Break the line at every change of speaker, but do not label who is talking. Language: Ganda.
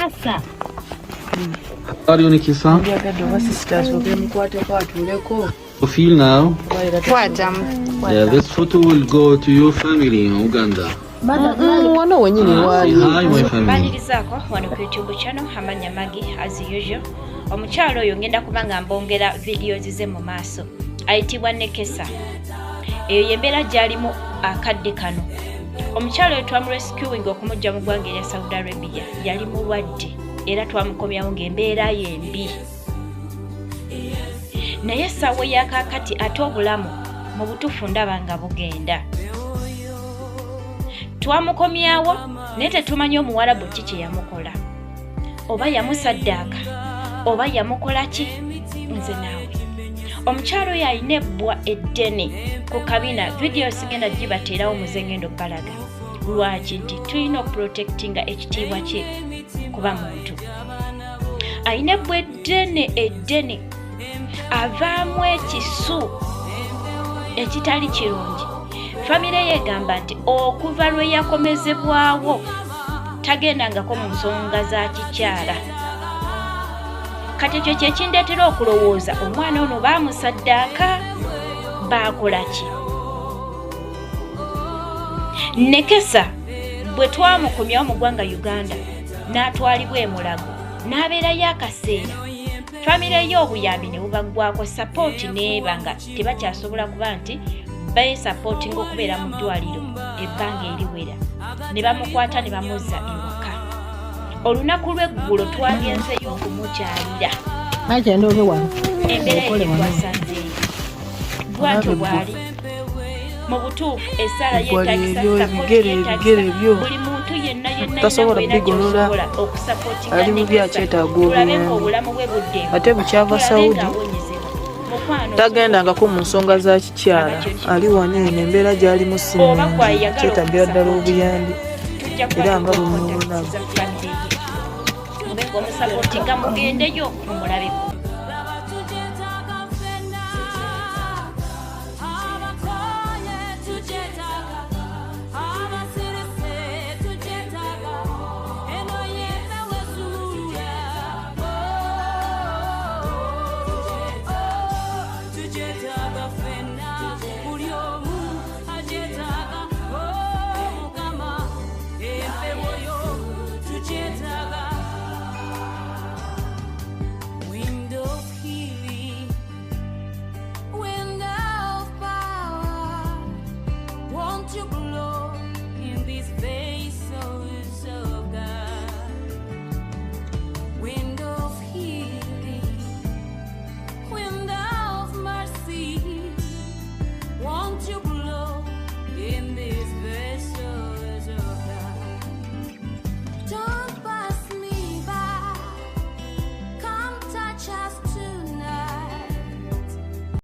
Asa.
How do you make some? Feel now. Yeah, this photo will go to your family in Uganda. Hi, my family.
Wano ku YouTube channel amanya Magi as usual. Omukyalo oyo ngenda kubanga mbongera videos ze mu maaso. Ayitibwa Nekesa. Eyo yembeera gyalimu akadde kano. Omukyalo oyo twamurescuing okumujja mu ggwanga erya Saudi Arabia. Yali mulwadde era twamukomyawo ng'embeera ye mbi. Naye essaawa ey'akaakati ate obulamu mu butuufu ndaba nga bugenda. Twamukomyawo naye tetumanyi omuwalabu ki kye yamukola. Oba yamusaddaka oba yamukola ki? Nze naawe. Omukyalo oyo alina ebbwa eddene ku kabina. Video sigenda gibateerawo muze ngendo balaga. Lwaki nti tulina okuprotectinga ekitiibwa kye kuba muntu. Alina ebbwa eddene avaamu ekisu ekitali kirungi. Famire yegamba nti okuva lwe yakomezebwawo tagendangako mu nsonga za kikyala. Kati ekyo kyekindeetera okulowooza omwana ono baamusaddaka baakola ki? Nekesa bwe twamukomyawo mu ggwanga Uganda n'atwalibwa e Mulago n'abeerayo akaseera. Famire y'obuyambi ne bubaggwako sapoti neeba nga tebakyasobola kuba nti bayesapootinga okubeera mu ddwaliro ebbanga eriwera. Ne bamukwata ne bamuzza ewaka. Olunaku lw'eggulo twagenzeyo okumukyalira. Embeera ye twasanzeeyo. Bwatyo bw'ali. Mu butuufu essaala yeetagisa sapoti yeetagisa buli muntu yenna yenna okusapootinga Nekesa. Tulabe ng'obulamu bwe buddemu.
Ate bukyava Saudi tagendangako mu nsonga za kikyala. Ali wano eno embeera gy'alimu sinnungi. Kyetagira ddala obuyambi era nga bumuwunamu.
Omusapootinga mugendeyo mumulabeko.